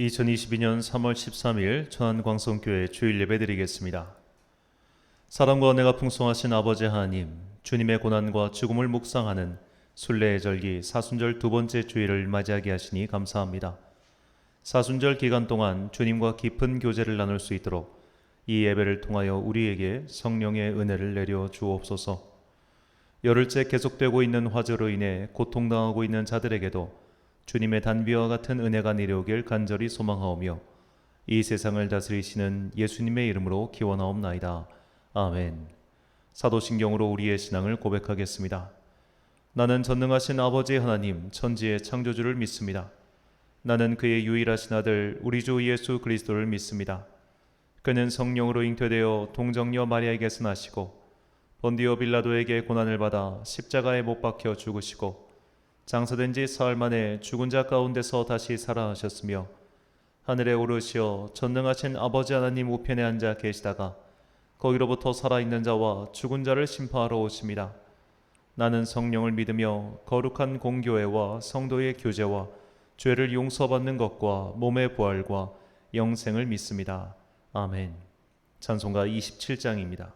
2022년 3월 13일 천안광성교회 주일 예배 드리겠습니다. 사랑과 은혜가 풍성하신 아버지 하나님, 주님의 고난과 죽음을 묵상하는 순례의 절기 사순절 두 번째 주일을 맞이하게 하시니 감사합니다. 사순절 기간 동안 주님과 깊은 교제를 나눌 수 있도록 이 예배를 통하여 우리에게 성령의 은혜를 내려 주옵소서. 열흘째 계속되고 있는 화재로 인해 고통당하고 있는 자들에게도 주님의 단비와 같은 은혜가 내려오길 간절히 소망하오며 이 세상을 다스리시는 예수님의 이름으로 기원하옵나이다. 아멘. 사도신경으로 우리의 신앙을 고백하겠습니다. 나는 전능하신 아버지 하나님 천지의 창조주를 믿습니다. 나는 그의 유일하신 아들 우리 주 예수 그리스도를 믿습니다. 그는 성령으로 잉태되어 동정녀 마리아에게서 나시고 본디오 빌라도에게 고난을 받아 십자가에 못 박혀 죽으시고 장사된 지 사흘 만에 죽은 자 가운데서 다시 살아나셨으며 하늘에 오르시어 전능하신 아버지 하나님 우편에 앉아 계시다가 거기로부터 살아있는 자와 죽은 자를 심판하러 오십니다. 나는 성령을 믿으며 거룩한 공교회와 성도의 교제와 죄를 용서받는 것과 몸의 부활과 영생을 믿습니다. 아멘. 찬송가 27장입니다.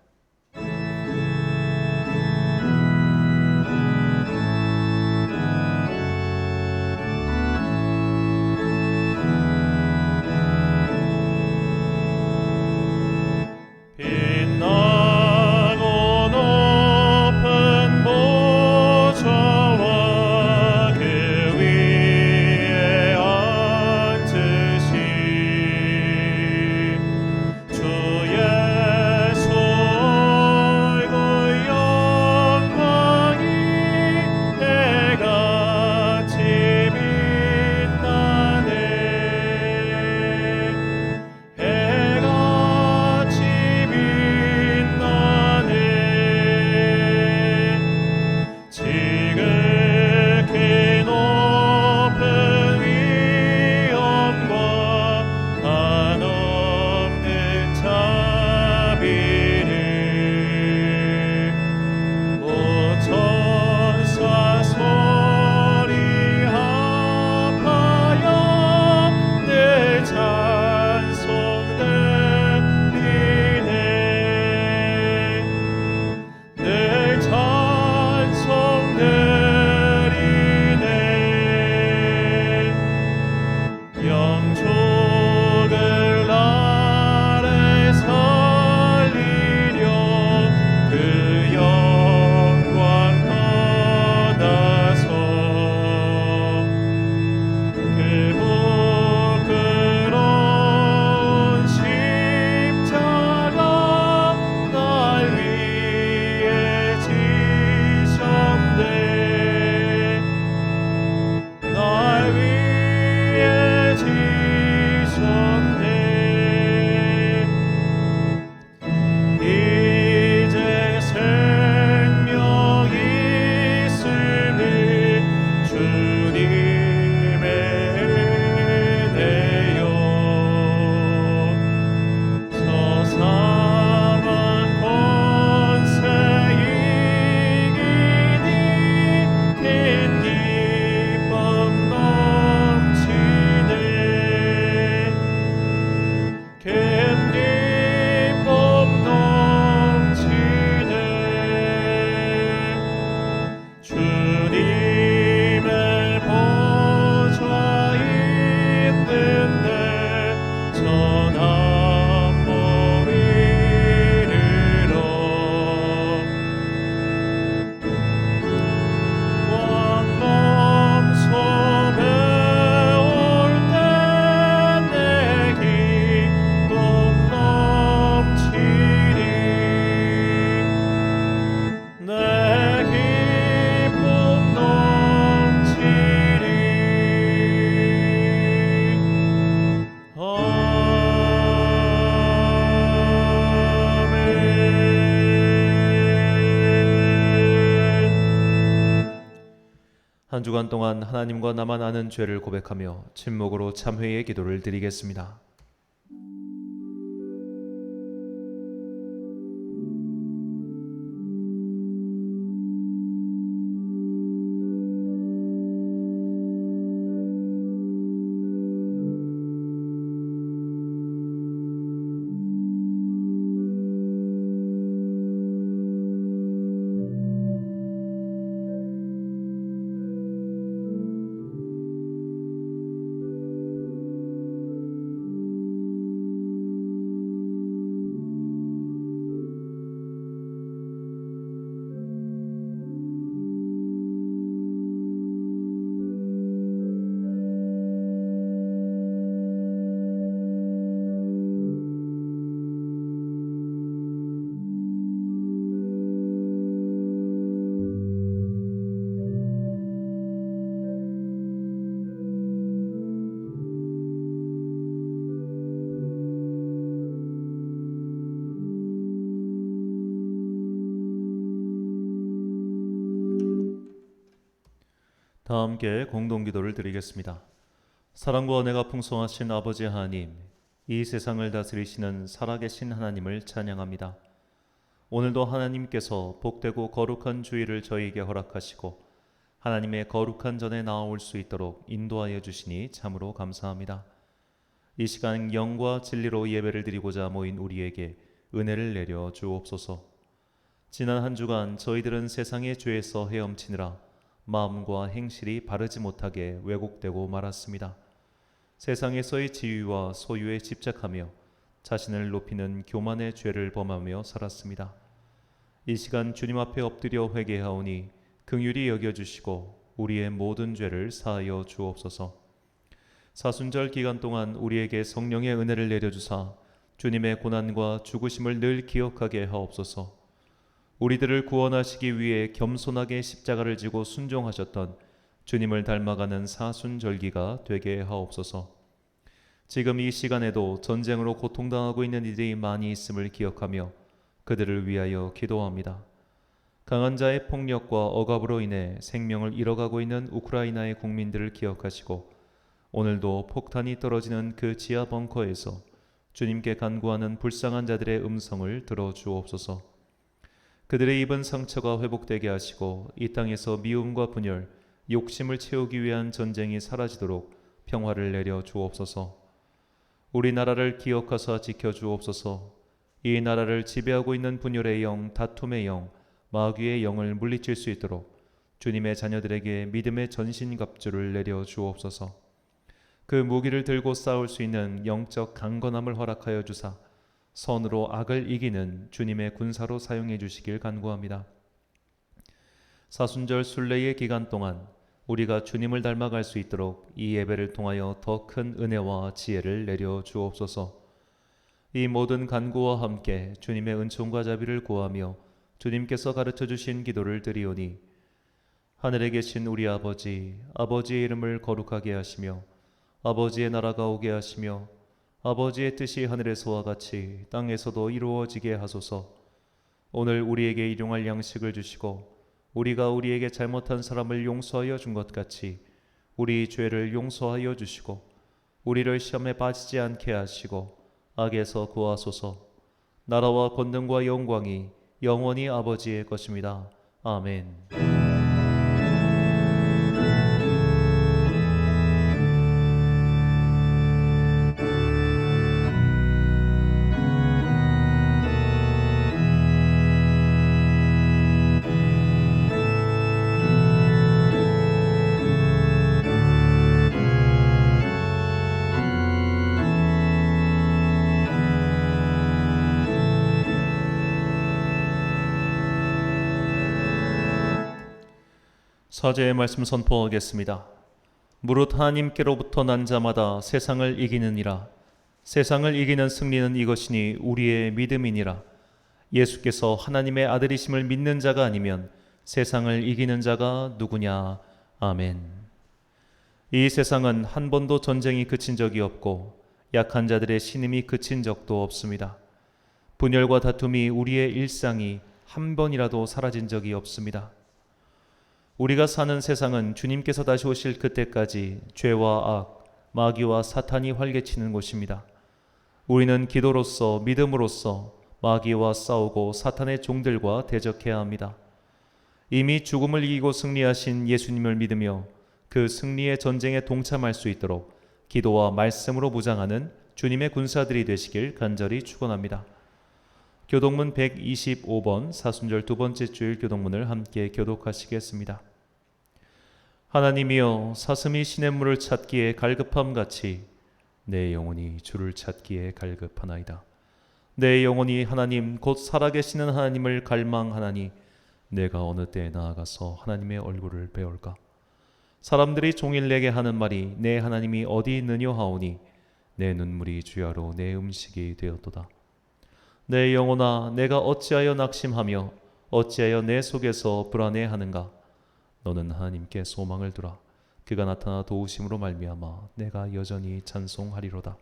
한 주간 동안 하나님과 나만 아는 죄를 고백하며 침묵으로 참회의 기도를 드리겠습니다. 다 함께 공동기도를 드리겠습니다. 사랑과 은혜가 풍성하신 아버지 하나님, 이 세상을 다스리시는 살아계신 하나님을 찬양합니다. 오늘도 하나님께서 복되고 거룩한 주일을 저희에게 허락하시고 하나님의 거룩한 전에 나아올 수 있도록 인도하여 주시니 참으로 감사합니다. 이 시간 영과 진리로 예배를 드리고자 모인 우리에게 은혜를 내려 주옵소서. 지난 한 주간 저희들은 세상의 죄에서 헤엄치느라 마음과 행실이 바르지 못하게 왜곡되고 말았습니다. 세상에서의 지위와 소유에 집착하며 자신을 높이는 교만의 죄를 범하며 살았습니다. 이 시간 주님 앞에 엎드려 회개하오니 긍휼히 여겨주시고 우리의 모든 죄를 사하여 주옵소서. 사순절 기간 동안 우리에게 성령의 은혜를 내려주사 주님의 고난과 죽으심을 늘 기억하게 하옵소서. 우리들을 구원하시기 위해 겸손하게 십자가를 지고 순종하셨던 주님을 닮아가는 사순절기가 되게 하옵소서. 지금 이 시간에도 전쟁으로 고통당하고 있는 이들이 많이 있음을 기억하며 그들을 위하여 기도합니다. 강한 자의 폭력과 억압으로 인해 생명을 잃어가고 있는 우크라이나의 국민들을 기억하시고 오늘도 폭탄이 떨어지는 그 지하 벙커에서 주님께 간구하는 불쌍한 자들의 음성을 들어주옵소서. 그들의 입은 상처가 회복되게 하시고 이 땅에서 미움과 분열, 욕심을 채우기 위한 전쟁이 사라지도록 평화를 내려 주옵소서. 우리나라를 기억하사 지켜주옵소서. 이 나라를 지배하고 있는 분열의 영, 다툼의 영, 마귀의 영을 물리칠 수 있도록 주님의 자녀들에게 믿음의 전신갑주를 내려 주옵소서. 그 무기를 들고 싸울 수 있는 영적 강건함을 허락하여 주사 선으로 악을 이기는 주님의 군사로 사용해 주시길 간구합니다. 사순절 순례의 기간 동안 우리가 주님을 닮아갈 수 있도록 이 예배를 통하여 더 큰 은혜와 지혜를 내려 주옵소서. 이 모든 간구와 함께 주님의 은총과 자비를 구하며 주님께서 가르쳐 주신 기도를 드리오니 하늘에 계신 우리 아버지, 아버지의 이름을 거룩하게 하시며 아버지의 나라가 오게 하시며 아버지의 뜻이 하늘에서와 같이 땅에서도 이루어지게 하소서. 오늘 우리에게 일용할 양식을 주시고 우리가 우리에게 잘못한 사람을 용서하여 준 것 같이 우리 죄를 용서하여 주시고 우리를 시험에 빠지지 않게 하시고 악에서 구하소서. 나라와 권능과 영광이 영원히 아버지의 것입니다. 아멘. 사제의 말씀 선포하겠습니다. 무릇 하나님께로부터 난 자마다 세상을 이기느니라. 세상을 이기는 승리는 이것이니 우리의 믿음이니라. 예수께서 하나님의 아들이심을 믿는 자가 아니면 세상을 이기는 자가 누구냐. 아멘. 이 세상은 한 번도 전쟁이 그친 적이 없고 약한 자들의 신음이 그친 적도 없습니다. 분열과 다툼이 우리의 일상이 한 번이라도 사라진 적이 없습니다. 우리가 사는 세상은 주님께서 다시 오실 그때까지 죄와 악, 마귀와 사탄이 활개치는 곳입니다. 우리는 기도로서 믿음으로써 마귀와 싸우고 사탄의 종들과 대적해야 합니다. 이미 죽음을 이기고 승리하신 예수님을 믿으며 그 승리의 전쟁에 동참할 수 있도록 기도와 말씀으로 무장하는 주님의 군사들이 되시길 간절히 축원합니다. 교독문 125번 사순절 두 번째 주일 교독문을 함께 교독하시겠습니다. 하나님이여, 사슴이 시냇물을 찾기에 갈급함같이 내 영혼이 주를 찾기에 갈급하나이다. 내 영혼이 하나님 곧 살아계시는 하나님을 갈망하나니 내가 어느 때에 나아가서 하나님의 얼굴을 배울까? 사람들이 종일 내게 하는 말이 내 하나님이 어디 있느냐 하오니 내 눈물이 주야로 내 음식이 되었도다. 내 영혼아, 내가 어찌하여 낙심하며 어찌하여 내 속에서 불안해하는가? 너는 하나님께 소망을 두라. 그가 나타나 도우심으로 말미암아 내가 여전히 찬송하리로다.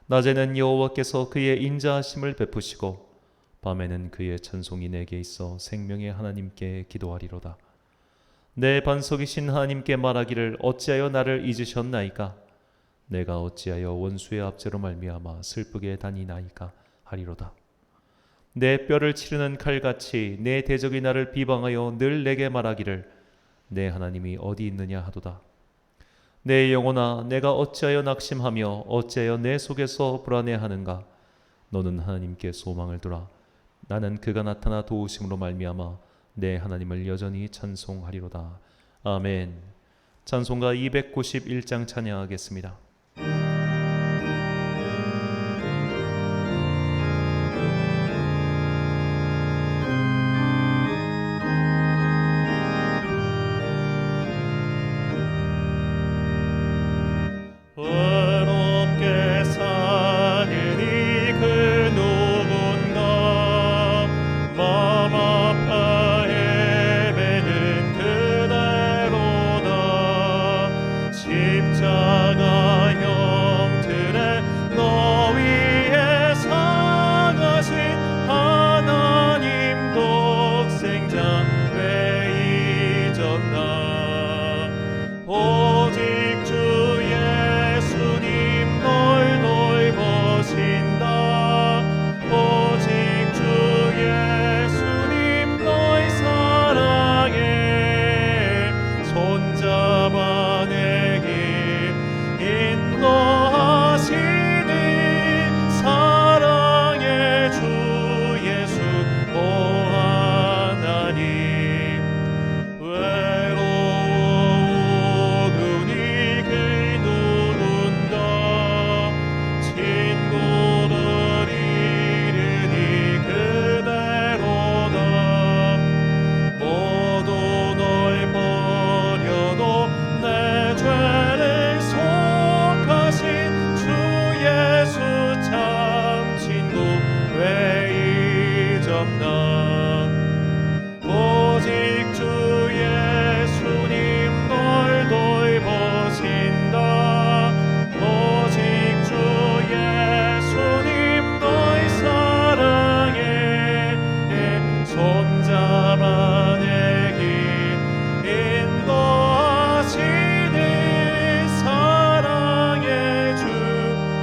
낮에는 여호와께서 그의 인자하심을 베푸시고 밤에는 그의 찬송이 내게 있어 생명의 하나님께 기도하리로다. 내 반석이신 하나님께 말하기를 어찌하여 나를 잊으셨나이까? 내가 어찌하여 원수의 압제로 말미암아 슬프게 다니나이까 하리로다. 내 뼈를 치르는 칼같이 내 대적이 나를 비방하여 늘 내게 말하기를 내 하나님이 어디 있느냐 하도다. 내 영혼아, 내가 어찌하여 낙심하며 어찌하여 내 속에서 불안해하는가? 너는 하나님께 소망을 두라. 나는 그가 나타나 도우심으로 말미암아 내 하나님을 여전히 찬송하리로다. 아멘. 찬송가 291장 찬양하겠습니다. 외롭게 사는 이 그 누군가 맘 아파 헤매는 그대로다. 십자가 형틀에 너 위에 사가신 하나님 독생자 왜 잊었나. 오직 주 예수님 널 돌보신다. 오직 주 예수님 널 사랑해. 손잡아 내 길 인도하시니 사랑의 주 예수 오 하나님. 외로워 눈이 그 누군가 친구들 이르니 그대로다. 모두 널 버려도 내 죄를 속하신 주 예수 참 친구 왜 잊었나. 오직 주 예수님 널 돌보신다. 오직 주 예수님 널 사랑해. 손잡아 내 길 인도하시니 사랑의 주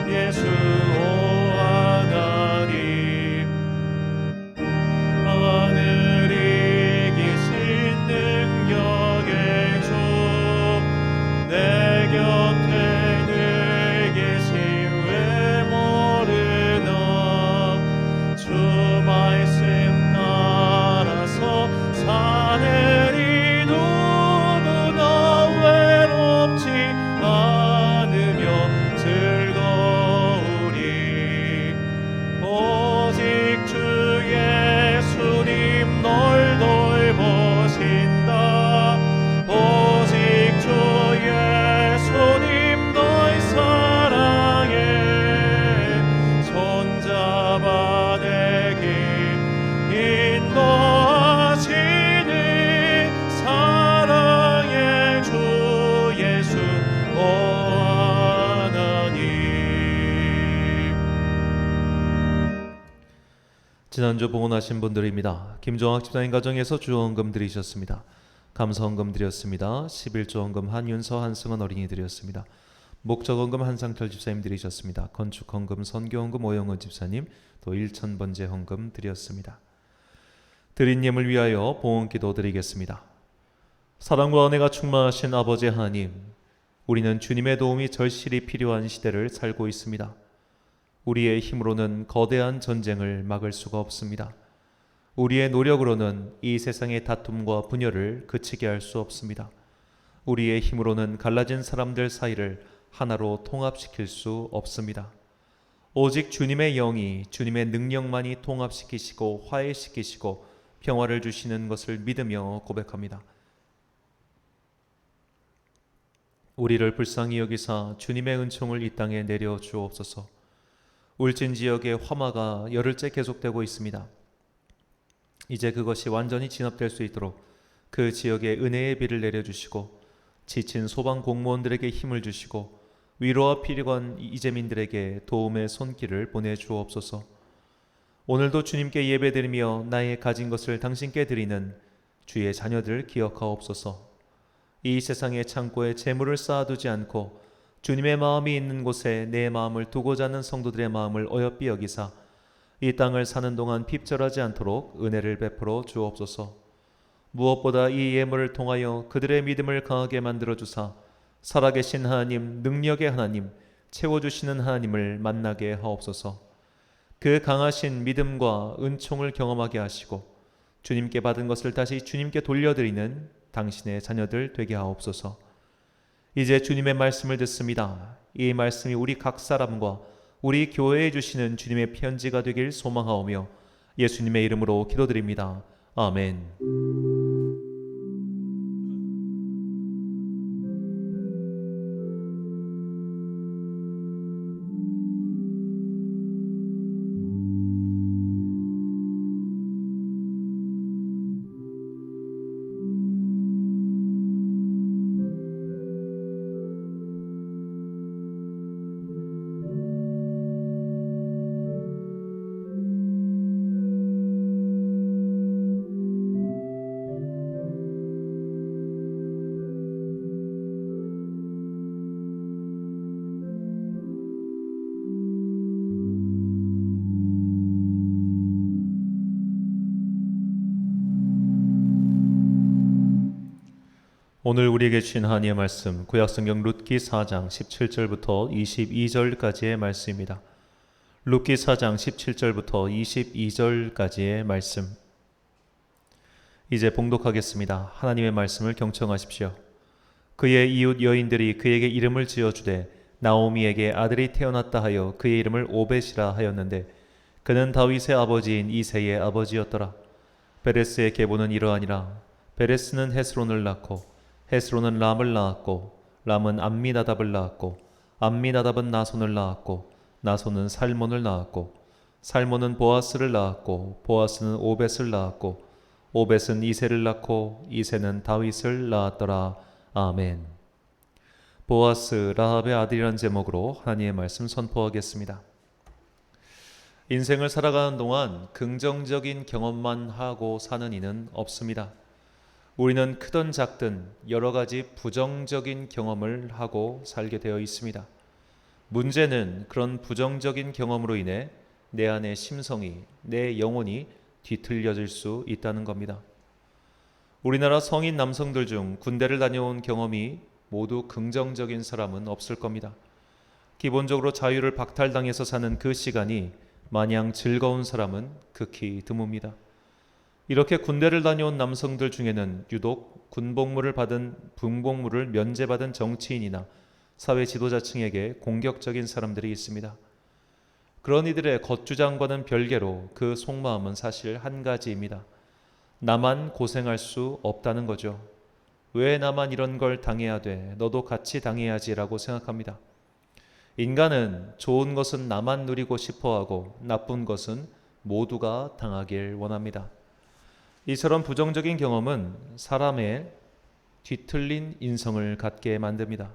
예수 오 하나님. 하늘이 계신 능력의 주 내 곁에 늘 계신 왜 모르나. 주 말씀 따라서 사는 이 누구나 외롭지 않으며 즐거우리. 오직 주 예수님 널 돌보신다. 오직 주 예수님 널 사랑해. 손잡아 내 길 인도하시니 사랑의 주 예수 오 하나님. 지난주 봉헌하신 분들입니다. 김종학 집사님 가정에서 주헌금 드리셨습니다. 감사헌금 드렸습니다. 11조 헌금 한윤서 한승원 어린이 드렸습니다. 목적헌금 한상철 집사님 드리셨습니다. 건축헌금 선교헌금 오영은 집사님, 또 1,000번째 헌금 드렸습니다. 드린 예물 위하여 봉헌기도 드리겠습니다. 사랑과 은혜가 충만하신 아버지 하나님, 우리는 주님의 도움이 절실히 필요한 시대를 살고 있습니다. 우리의 힘으로는 거대한 전쟁을 막을 수가 없습니다. 우리의 노력으로는 이 세상의 다툼과 분열을 그치게 할 수 없습니다. 우리의 힘으로는 갈라진 사람들 사이를 하나로 통합시킬 수 없습니다. 오직 주님의 영이, 주님의 능력만이 통합시키시고 화해시키시고 평화를 주시는 것을 믿으며 고백합니다. 우리를 불쌍히 여기사 주님의 은총을 이 땅에 내려 주옵소서. 울진 지역의 화마가 열흘째 계속되고 있습니다. 이제 그것이 완전히 진압될 수 있도록 그 지역에 은혜의 비를 내려주시고 지친 소방 공무원들에게 힘을 주시고 위로와 필요한 이재민들에게 도움의 손길을 보내주옵소서. 오늘도 주님께 예배드리며 나의 가진 것을 당신께 드리는 주의 자녀들 기억하옵소서. 이 세상의 창고에 재물을 쌓아두지 않고 주님의 마음이 있는 곳에 내 마음을 두고자 하는 성도들의 마음을 어여삐 여기사 이 땅을 사는 동안 핍절하지 않도록 은혜를 베풀어 주옵소서. 무엇보다 이 예물을 통하여 그들의 믿음을 강하게 만들어 주사 살아계신 하나님, 능력의 하나님, 채워주시는 하나님을 만나게 하옵소서. 그 강하신 믿음과 은총을 경험하게 하시고 주님께 받은 것을 다시 주님께 돌려드리는 당신의 자녀들 되게 하옵소서. 이제 주님의 말씀을 듣습니다. 이 말씀이 우리 각 사람과 우리 교회에 주시는 주님의 편지가 되길 소망하오며 예수님의 이름으로 기도드립니다. 아멘. 오늘 우리에게 주신 하나님의 말씀 구약성경 룻기 4장 17절부터 22절까지의 말씀입니다. 룻기 4장 17절부터 22절까지의 말씀. 이제 봉독하겠습니다. 하나님의 말씀을 경청하십시오. 그의 이웃 여인들이 그에게 이름을 지어주되 나오미에게 아들이 태어났다 하여 그의 이름을 오벳이라 하였는데 그는 다윗의 아버지인 이새의 아버지였더라. 베레스의 계보는 이러하니라. 베레스는 헤스론을 낳고 헤스론은 람을 낳았고 람은 암미나답을 낳았고 암미나답은 나손을 낳았고 나손은 살몬을 낳았고 살몬은 보아스를 낳았고 보아스는 오벳을 낳았고 오벳은 이새를 낳고 이새는 다윗을 낳았더라. 아멘. 보아스 라합의 아들이라는 제목으로 하나님의 말씀 선포하겠습니다. 인생을 살아가는 동안 긍정적인 경험만 하고 사는 이는 없습니다. 우리는 크든 작든 여러 가지 부정적인 경험을 하고 살게 되어 있습니다. 문제는 그런 부정적인 경험으로 인해 내 안의 심성이, 내 영혼이 뒤틀려질 수 있다는 겁니다. 우리나라 성인 남성들 중 군대를 다녀온 경험이 모두 긍정적인 사람은 없을 겁니다. 기본적으로 자유를 박탈당해서 사는 그 시간이 마냥 즐거운 사람은 극히 드뭅니다. 이렇게 군대를 다녀온 남성들 중에는 유독 군복무를 받은 군복무를 면제받은 정치인이나 사회 지도자층에게 공격적인 사람들이 있습니다. 그런 이들의 겉주장과는 별개로 그 속마음은 사실 한 가지입니다. 나만 고생할 수 없다는 거죠. 왜 나만 이런 걸 당해야 돼? 너도 같이 당해야지라고 생각합니다. 인간은 좋은 것은 나만 누리고 싶어하고 나쁜 것은 모두가 당하길 원합니다. 이처럼 부정적인 경험은 사람의 뒤틀린 인성을 갖게 만듭니다.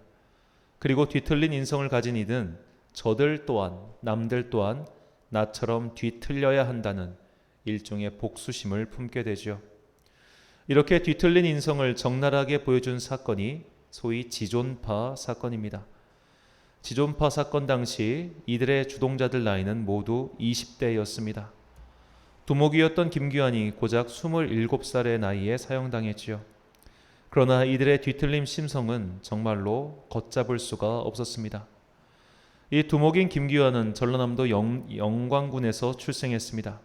그리고 뒤틀린 인성을 가진 이는 저들 또한 남들 또한 나처럼 뒤틀려야 한다는 일종의 복수심을 품게 되죠. 이렇게 뒤틀린 인성을 적나라하게 보여준 사건이 소위 지존파 사건입니다. 지존파 사건 당시 이들의 주동자들 나이는 모두 20대였습니다. 두목이었던 김규환이 고작 27살의 나이에 사형당했지요. 그러나 이들의 뒤틀림 심성은 정말로 걷잡을 수가 없었습니다. 이 두목인 김규환은 전라남도 영광군에서 출생했습니다.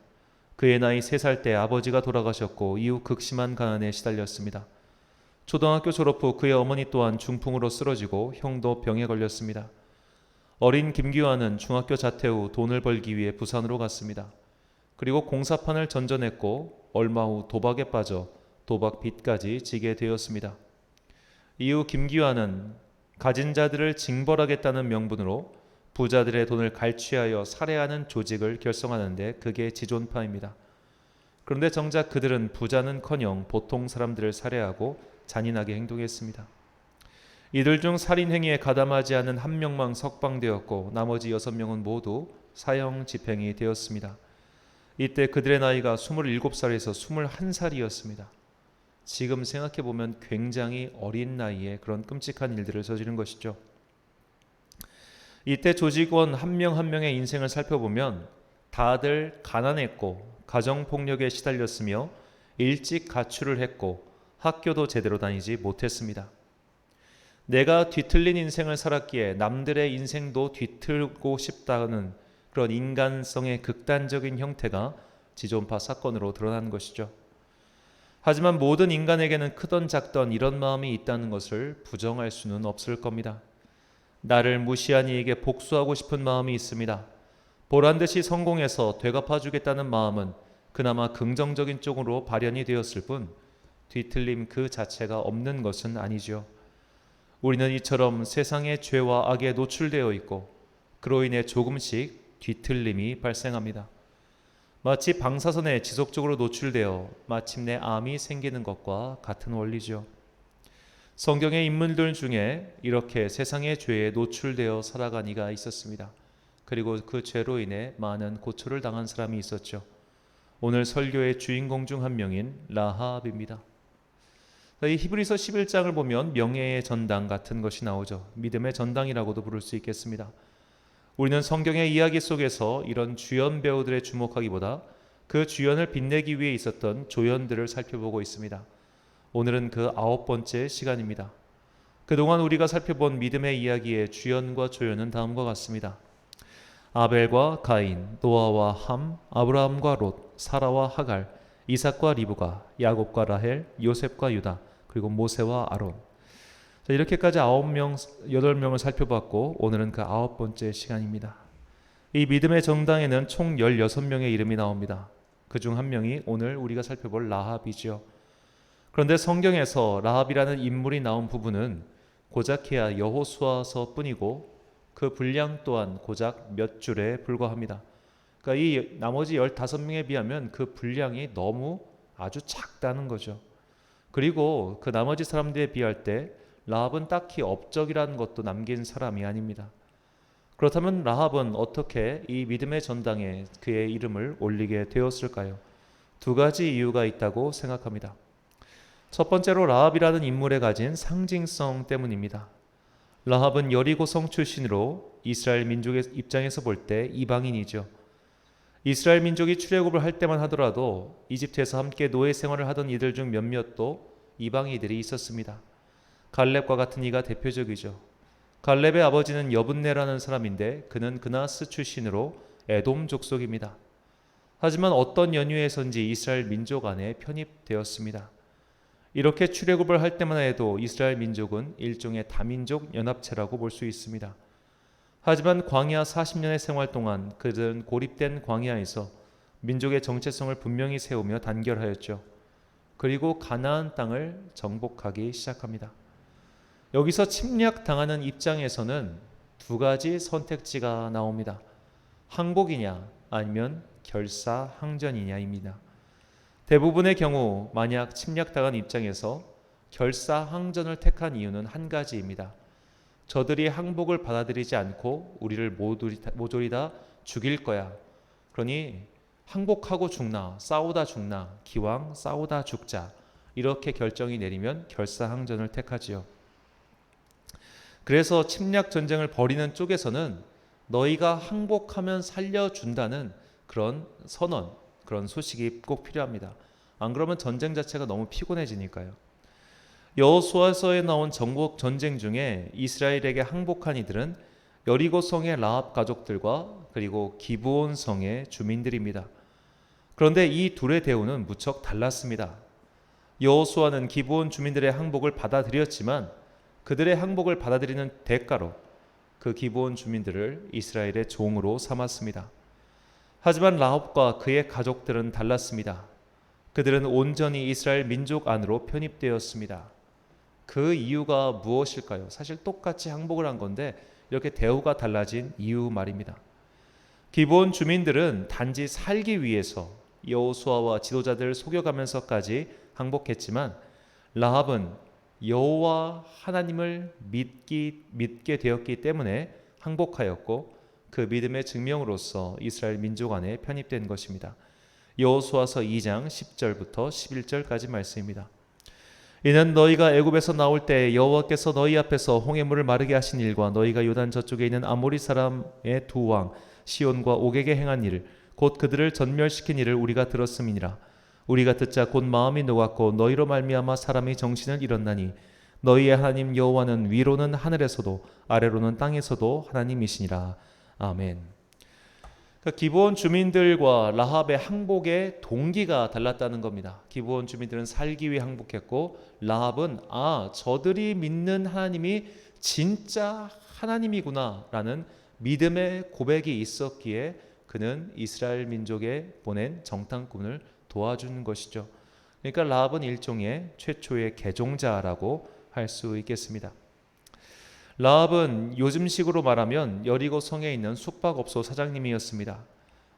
그의 나이 3살 때 아버지가 돌아가셨고 이후 극심한 가난에 시달렸습니다. 초등학교 졸업 후 그의 어머니 또한 중풍으로 쓰러지고 형도 병에 걸렸습니다. 어린 김규환은 중학교 자퇴 후 돈을 벌기 위해 부산으로 갔습니다. 그리고 공사판을 전전했고 얼마 후 도박에 빠져 도박 빚까지 지게 되었습니다. 이후 김기환은 가진 자들을 징벌하겠다는 명분으로 부자들의 돈을 갈취하여 살해하는 조직을 결성하는데 그게 지존파입니다. 그런데 정작 그들은 부자는커녕 보통 사람들을 살해하고 잔인하게 행동했습니다. 이들 중 살인 행위에 가담하지 않은 1명만 석방되었고 나머지 6명은 모두 사형 집행이 되었습니다. 이때 그들의 나이가 27살에서 21살이었습니다. 지금 생각해 보면 굉장히 어린 나이에 그런 끔찍한 일들을 저지른 것이죠. 이때 조직원 한 명 한 명의 인생을 살펴보면 다들 가난했고 가정폭력에 시달렸으며 일찍 가출을 했고 학교도 제대로 다니지 못했습니다. 내가 뒤틀린 인생을 살았기에 남들의 인생도 뒤틀고 싶다는 그런 인간성의 극단적인 형태가 지존파 사건으로 드러난 것이죠. 하지만 모든 인간에게는 크던 작던 이런 마음이 있다는 것을 부정할 수는 없을 겁니다. 나를 무시한 이에게 복수하고 싶은 마음이 있습니다. 보란듯이 성공해서 되갚아주겠다는 마음은 그나마 긍정적인 쪽으로 발현이 되었을 뿐 뒤틀림 그 자체가 없는 것은 아니죠. 우리는 이처럼 세상의 죄와 악에 노출되어 있고 그로 인해 조금씩 뒤틀림이 발생합니다. 마치 방사선에 지속적으로 노출되어 마침내 암이 생기는 것과 같은 원리죠. 성경의 인물들 중에 이렇게 세상의 죄에 노출되어 살아간 이가 있었습니다. 그리고 그 죄로 인해 많은 고초를 당한 사람이 있었죠. 오늘 설교의 주인공 중 한 명인 라합입니다. 이 히브리서 11장을 보면 명예의 전당 같은 것이 나오죠. 믿음의 전당이라고도 부를 수 있겠습니다. 우리는 성경의 이야기 속에서 이런 주연 배우들에 주목하기보다 그 주연을 빛내기 위해 있었던 조연들을 살펴보고 있습니다. 오늘은 그 9번째 시간입니다. 그동안 우리가 살펴본 믿음의 이야기의 주연과 조연은 다음과 같습니다. 아벨과 가인, 노아와 함, 아브라함과 롯, 사라와 하갈, 이삭과 리브가, 야곱과 라헬, 요셉과 유다, 그리고 모세와 아론. 이렇게까지 8명을 살펴봤고 오늘은 그 9번째 시간입니다. 이 믿음의 정당에는 총 16명의 이름이 나옵니다. 그중 한 명이 오늘 우리가 살펴볼 라합이죠. 그런데 성경에서 라합이라는 인물이 나온 부분은 고작해야 여호수아서뿐이고 그 분량 또한 고작 몇 줄에 불과합니다. 그러니까 이 나머지 15명에 비하면 그 분량이 너무 아주 작다는 거죠. 그리고 그 나머지 사람들에 비할 때 라합은 딱히 업적이라는 것도 남긴 사람이 아닙니다. 그렇다면 라합은 어떻게 이 믿음의 전당에 그의 이름을 올리게 되었을까요? 두 가지 이유가 있다고 생각합니다. 첫 번째로 라합이라는 인물에 가진 상징성 때문입니다. 라합은 여리고성 출신으로 이스라엘 민족의 입장에서 볼 때 이방인이죠. 이스라엘 민족이 출애굽을 할 때만 하더라도 이집트에서 함께 노예 생활을 하던 이들 중 몇몇도 이방인들이 있었습니다. 갈렙과 같은 이가 대표적이죠. 갈렙의 아버지는 여분네라는 사람인데 그는 그나스 출신으로 에돔 족속입니다. 하지만 어떤 연유에선지 이스라엘 민족 안에 편입되었습니다. 이렇게 출애굽을 할 때만 해도 이스라엘 민족은 일종의 다민족 연합체라고 볼 수 있습니다. 하지만 광야 40년의 생활 동안 그들은 고립된 광야에서 민족의 정체성을 분명히 세우며 단결하였죠. 그리고 가나안 땅을 정복하기 시작합니다. 여기서 침략당하는 입장에서는 두 가지 선택지가 나옵니다. 항복이냐 아니면 결사항전이냐입니다. 대부분의 경우 만약 침략당한 입장에서 결사항전을 택한 이유는 한 가지입니다. 저들이 항복을 받아들이지 않고 우리를 모조리 다 죽일 거야. 그러니 항복하고 죽나 싸우다 죽나 기왕 싸우다 죽자 이렇게 결정이 내리면 결사항전을 택하지요. 그래서 침략 전쟁을 벌이는 쪽에서는 너희가 항복하면 살려준다는 그런 선언, 그런 소식이 꼭 필요합니다. 안 그러면 전쟁 자체가 너무 피곤해지니까요. 여호수아서에 나온 정복 전쟁 중에 이스라엘에게 항복한 이들은 여리고성의 라합 가족들과 그리고 기브온 성의 주민들입니다. 그런데 이 둘의 대우는 무척 달랐습니다. 여호수아는 기브온 주민들의 항복을 받아들였지만 그들의 항복을 받아들이는 대가로 그 기브온 주민들을 이스라엘의 종으로 삼았습니다. 하지만 라합과 그의 가족들은 달랐습니다. 그들은 온전히 이스라엘 민족 안으로 편입되었습니다. 그 이유가 무엇일까요? 사실 똑같이 항복을 한 건데 이렇게 대우가 달라진 이유 말입니다. 기브온 주민들은 단지 살기 위해서 여호수아와 지도자들을 속여가면서까지 항복했지만 라합은 여호와 하나님을 믿게 되었기 때문에 항복하였고 그 믿음의 증명으로서 이스라엘 민족 안에 편입된 것입니다. 여호수아서 2장 10절부터 11절까지 말씀입니다. 이는 너희가 애굽에서 나올 때 여호와께서 너희 앞에서 홍해물을 마르게 하신 일과 너희가 요단 저쪽에 있는 아모리 사람의 두 왕 시온과 옥에게 행한 일 곧 그들을 전멸시킨 일을 우리가 들었음이니라. 우리가 듣자 곧 마음이 녹았고 너희로 말미암아 사람이 정신을 잃었나니 너희의 하나님 여호와는 위로는 하늘에서도 아래로는 땅에서도 하나님이시니라. 아멘. 그러니까 기브온 주민들과 라합의 항복의 동기가 달랐다는 겁니다. 기브온 주민들은 살기 위해 항복했고 라합은 저들이 믿는 하나님이 진짜 하나님이구나라는 믿음의 고백이 있었기에 그는 이스라엘 민족에 보낸 정탐꾼을 도와준 것이죠. 그러니까 라합은 일종의 최초의 개종자라고 할 수 있겠습니다. 라합은 요즘식으로 말하면 여리고 성에 있는 숙박업소 사장님이었습니다.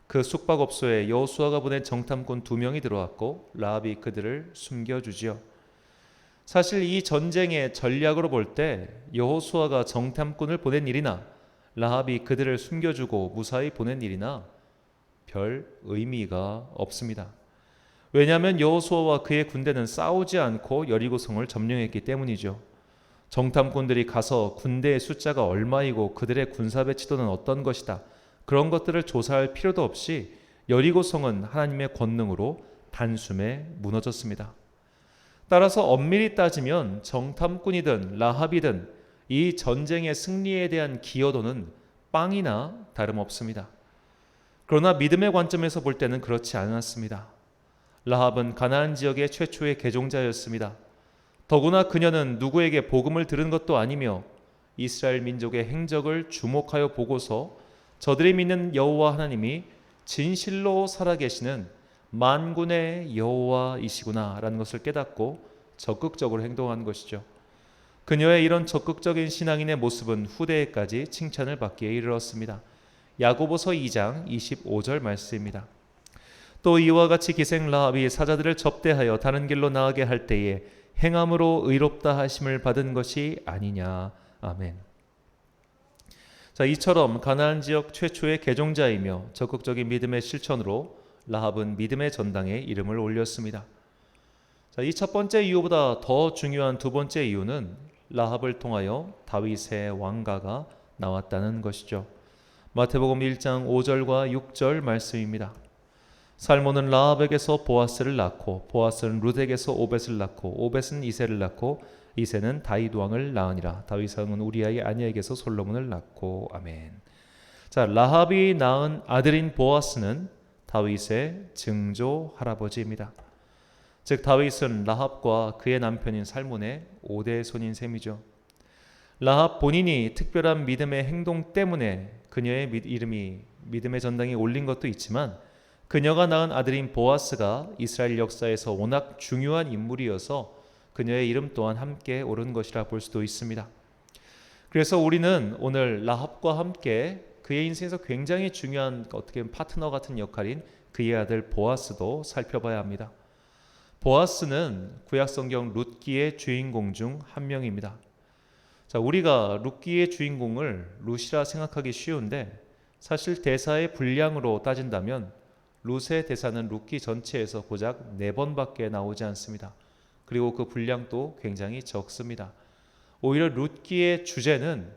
그 숙박업소에 여호수아가 보낸 정탐꾼 2명이 들어왔고 라합이 그들을 숨겨주지요. 사실 이 전쟁의 전략으로 볼 때 여호수아가 정탐꾼을 보낸 일이나 라합이 그들을 숨겨주고 무사히 보낸 일이나 별 의미가 없습니다. 왜냐하면 여호수아와 그의 군대는 싸우지 않고 여리고성을 점령했기 때문이죠. 정탐꾼들이 가서 군대의 숫자가 얼마이고 그들의 군사 배치도는 어떤 것이다, 그런 것들을 조사할 필요도 없이 여리고성은 하나님의 권능으로 단숨에 무너졌습니다. 따라서 엄밀히 따지면 정탐꾼이든 라합이든 이 전쟁의 승리에 대한 기여도는 빵이나 다름없습니다. 그러나 믿음의 관점에서 볼 때는 그렇지 않았습니다. 라합은 가나안 지역의 최초의 개종자였습니다. 더구나 그녀는 누구에게 복음을 들은 것도 아니며 이스라엘 민족의 행적을 주목하여 보고서 저들이 믿는 여호와 하나님이 진실로 살아계시는 만군의 여호와이시구나라는 것을 깨닫고 적극적으로 행동한 것이죠. 그녀의 이런 적극적인 신앙인의 모습은 후대에까지 칭찬을 받기에 이르렀습니다. 야고보서 2장 25절 말씀입니다. 또 이와 같이 기생 라합이 사자들을 접대하여 다른 길로 나가게 할 때에 행함으로 의롭다 하심을 받은 것이 아니냐. 아멘. 자, 이처럼 가나안 지역 최초의 개종자이며 적극적인 믿음의 실천으로 라합은 믿음의 전당에 이름을 올렸습니다. 자, 이 첫 번째 이유보다 더 중요한 두 번째 이유는 라합을 통하여 다윗의 왕가가 나왔다는 것이죠. 마태복음 1장 5절과 6절 말씀입니다. 살몬은 라합에게서 보아스를 낳고 보아스는 룻에게서 오벳을 낳고 오벳은 이새를 낳고 이새는 다윗 왕을 낳으니라. 다윗 왕은 우리아의 아내에게서 솔로몬을 낳고. 아멘. 자, 라합이 낳은 아들인 보아스는 다윗의 증조 할아버지입니다. 즉 다윗은 라합과 그의 남편인 살몬의 5대 손인 셈이죠. 라합 본인이 특별한 믿음의 행동 때문에 그녀의 이름이 믿음의 전당에 올린 것도 있지만 그녀가 낳은 아들인 보아스가 이스라엘 역사에서 워낙 중요한 인물이어서 그녀의 이름 또한 함께 오른 것이라 볼 수도 있습니다. 그래서 우리는 오늘 라합과 함께 그의 인생에서 굉장히 중요한 어떻게 보면 파트너 같은 역할인 그의 아들 보아스도 살펴봐야 합니다. 보아스는 구약성경 룻기의 주인공 중 한 명입니다. 자, 우리가 룻기의 주인공을 룻이라 생각하기 쉬운데 사실 대사의 분량으로 따진다면 룻의 대사는 룻기 전체에서 고작 4번밖에 나오지 않습니다. 그리고 그 분량도 굉장히 적습니다. 오히려 룻기의 주제는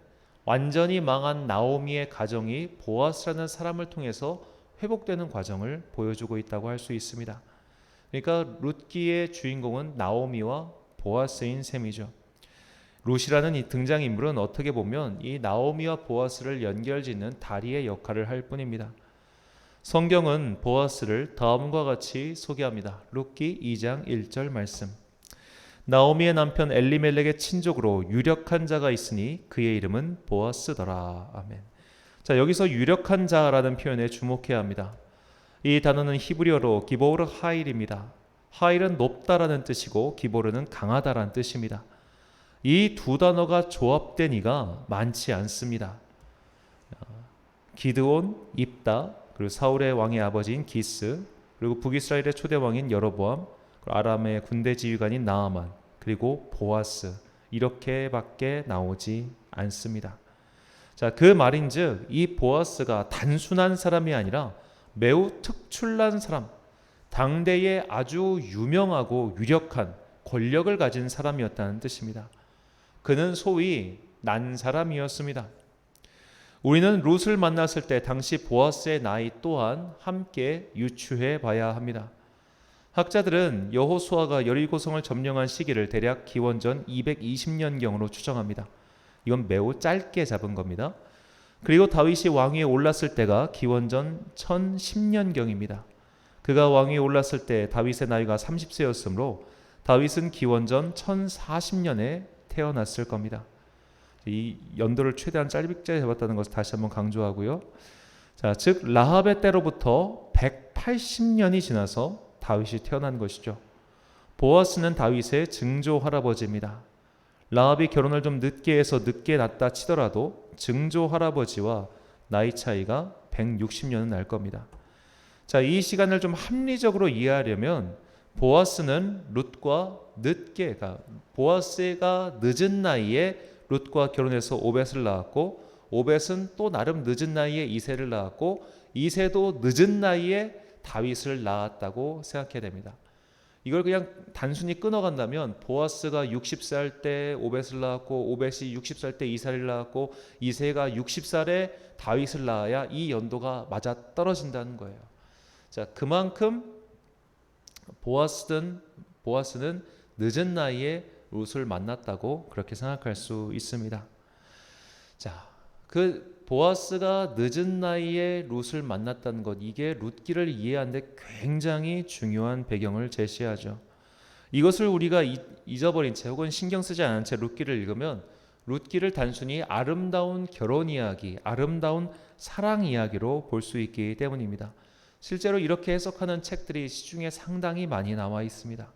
완전히 망한 나오미의 가정이 보아스라는 사람을 통해서 회복되는 과정을 보여주고 있다고 할 수 있습니다. 그러니까 룻기의 주인공은 나오미와 보아스인 셈이죠. 룻이라는 이 등장인물은 어떻게 보면 이 나오미와 보아스를 연결짓는 다리의 역할을 할 뿐입니다. 성경은 보아스를 다음과 같이 소개합니다. 룻기 2장 1절 말씀. 나오미의 남편 엘리멜렉의 친족으로 유력한 자가 있으니 그의 이름은 보아스더라. 아멘. 자, 여기서 유력한 자라는 표현에 주목해야 합니다. 이 단어는 히브리어로 기보르 하일입니다. 하일은 높다라는 뜻이고 기보르는 강하다라는 뜻입니다. 이 두 단어가 조합된 이가 많지 않습니다. 기드온, 입다, 그리고 사울의 왕의 아버지인 기스, 그리고 북이스라엘의 초대 왕인 여로보암, 아람의 군대 지휘관인 나아만, 그리고 보아스, 이렇게밖에 나오지 않습니다. 자, 그 말인즉 이 보아스가 단순한 사람이 아니라 매우 특출난 사람, 당대에 아주 유명하고 유력한 권력을 가진 사람이었다는 뜻입니다. 그는 소위 난 사람이었습니다. 우리는 룻을 만났을 때 당시 보아스의 나이 또한 함께 유추해 봐야 합니다. 학자들은 여호수아가 여리고성을 점령한 시기를 대략 기원전 220년경으로 추정합니다. 이건 매우 짧게 잡은 겁니다. 그리고 다윗이 왕위에 올랐을 때가 기원전 1010년경입니다. 그가 왕위에 올랐을 때 다윗의 나이가 30세였으므로 다윗은 기원전 1040년에 태어났을 겁니다. 이 연도를 최대한 짧게 잡았다는 것을 다시 한번 강조하고요. 자, 즉 라합의 때로부터 180년이 지나서 다윗이 태어난 것이죠. 보아스는 다윗의 증조 할아버지입니다. 라합이 결혼을 좀 늦게 해서 늦게 낳다 치더라도 증조 할아버지와 나이 차이가 160년은 날 겁니다. 자, 이 시간을 좀 합리적으로 이해하려면 보아스는 룻과 늦게, 보아스가 늦은 나이에 룻과 결혼해서 오벳을 낳았고, 오벳은 또 나름 늦은 나이에 이새를 낳았고, 이새도 늦은 나이에 다윗을 낳았다고 생각해야 됩니다. 이걸 그냥 단순히 끊어간다면 보아스가 60살 때 오벳을 낳았고, 오벳이 60살 때 이새를 낳았고, 이새가 60살에 다윗을 낳아야 이 연도가 맞아 떨어진다는 거예요. 자, 그만큼 보아스는 늦은 나이에 룻을 만났다고 그렇게 생각할 수 있습니다. 자, 그 보아스가 늦은 나이에 룻을 만났다는 것, 이게 룻기를 이해하는데 굉장히 중요한 배경을 제시하죠. 이것을 우리가 잊어버린 채 혹은 신경 쓰지 않은 채 룻기를 읽으면 룻기를 단순히 아름다운 결혼 이야기, 아름다운 사랑 이야기로 볼 수 있기 때문입니다. 실제로 이렇게 해석하는 책들이 시중에 상당히 많이 나와 있습니다.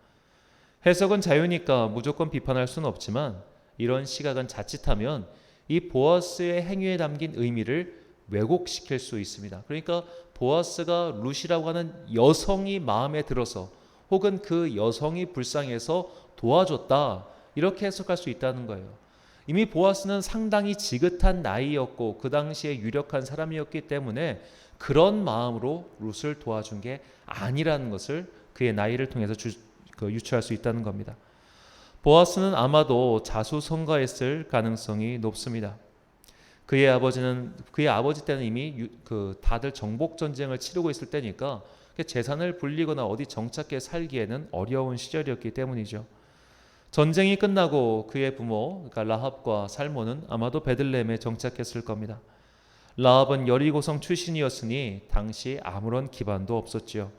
해석은 자유니까 무조건 비판할 수는 없지만 이런 시각은 자칫하면 이 보아스의 행위에 담긴 의미를 왜곡시킬 수 있습니다. 그러니까 보아스가 룻이라고 하는 여성이 마음에 들어서 혹은 그 여성이 불쌍해서 도와줬다, 이렇게 해석할 수 있다는 거예요. 이미 보아스는 상당히 지긋한 나이였고 그 당시에 유력한 사람이었기 때문에 그런 마음으로 룻을 도와준 게 아니라는 것을 그의 나이를 통해서 유추할 수 있다는 겁니다. 보아스는 아마도 자수성가했을 가능성이 높습니다. 그의 아버지 때는 이미 다들 정복 전쟁을 치르고 있을 때니까 재산을 불리거나 어디 정착해 살기에는 어려운 시절이었기 때문이죠. 전쟁이 끝나고 그의 부모, 그러니까 라합과 살몬은 아마도 베들레헴에 정착했을 겁니다. 라합은 여리고성 출신이었으니 당시 아무런 기반도 없었지요.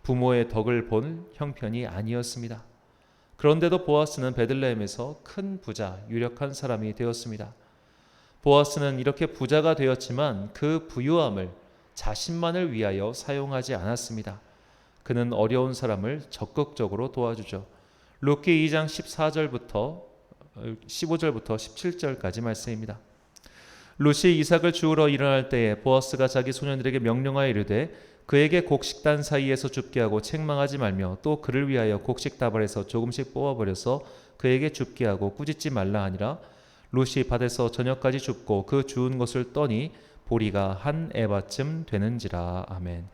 부모의 덕을 본 형편이 아니었습니다. 그런데도 보아스는 베들레헴에서 큰 부자, 유력한 사람이 되었습니다. 보아스는 이렇게 부자가 되었지만 그 부유함을 자신만을 위하여 사용하지 않았습니다. 그는 어려운 사람을 적극적으로 도와주죠. 룻기 2장 15절부터 17절까지 말씀입니다. 룻이 이삭을 주우러 일어날 때에 보아스가 자기 소년들에게 명령하여 이르되 그에게 곡식단 사이에서 줍게 하고 책망하지 말며 또 그를 위하여 곡식 다발에서 조금씩 뽑아버려서 그에게 줍게 하고 꾸짖지 말라 하니라. 룻이 밭에서 저녁까지 줍고 그 주운 것을 떠니 보리가 한 에바쯤 되는지라. 아멘.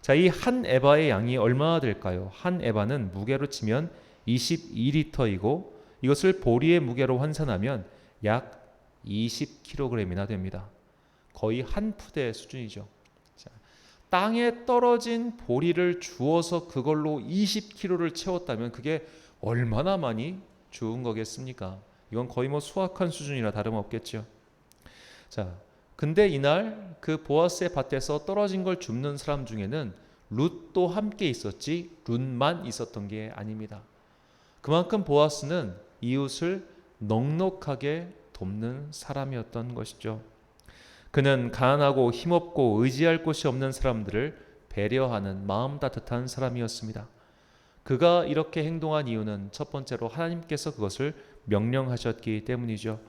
자, 이 한 에바의 양이 얼마나 될까요? 한 에바는 무게로 치면 22리터이고 이것을 보리의 무게로 환산하면 약 20kg이나 됩니다. 거의 한 푸대 수준이죠. 자, 땅에 떨어진 보리를 주워서 그걸로 20kg를 채웠다면 그게 얼마나 많이 주운 거겠습니까? 이건 거의 수확한 수준이라 다름없겠죠. 자, 근데 이날 그 보아스의 밭에서 떨어진 걸 줍는 사람 중에는 룻도 함께 있었지 룻만 있었던 게 아닙니다. 그만큼 보아스는 이웃을 넉넉하게 돕는 사람이었던 것이죠. 그는 가난하고 힘없고 의지할 곳이 없는 사람들을 배려하는 마음 따뜻한 사람이었습니다. 그가 이렇게 행동한 이유는 첫 번째로 하나님께서 그것을 명령하셨기 때문이죠.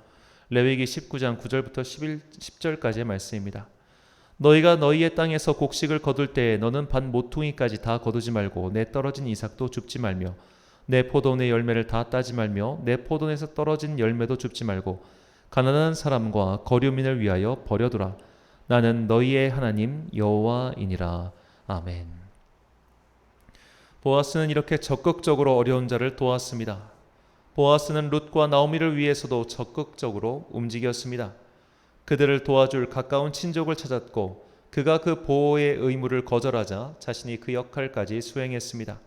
레위기 19장 9절부터 10절까지의 말씀입니다. 너희가 너희의 땅에서 곡식을 거둘 때에 너는 반 모퉁이까지 다 거두지 말고 내 떨어진 이삭도 줍지 말며 내 포도원의 열매를 다 따지 말며 내 포도원에서 떨어진 열매도 줍지 말고 가난한 사람과 거류민을 위하여 버려두라. 나는 너희의 하나님 여호와이니라. 아멘. 보아스는 이렇게 적극적으로 어려운 자를 도왔습니다. 보아스는 룻과 나오미를 위해서도 적극적으로 움직였습니다. 그들을 도와줄 가까운 친족을 찾았고 그가 그 보호의 의무를 거절하자 자신이 그 역할까지 수행했습니다.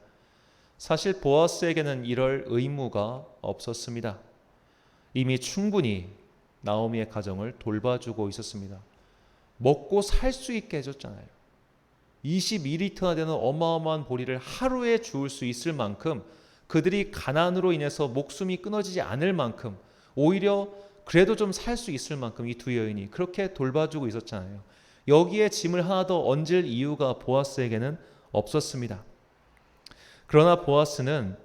사실 보아스에게는 이럴 의무가 없었습니다. 이미 충분히 나오미의 가정을 돌봐주고 있었습니다. 먹고 살 수 있게 해줬잖아요. 22리터나 되는 어마어마한 보리를 하루에 주울 수 있을 만큼, 그들이 가난으로 인해서 목숨이 끊어지지 않을 만큼, 오히려 그래도 좀 살 수 있을 만큼 이 두 여인이 그렇게 돌봐주고 있었잖아요. 여기에 짐을 하나 더 얹을 이유가 보아스에게는 없었습니다. 그러나 보아스는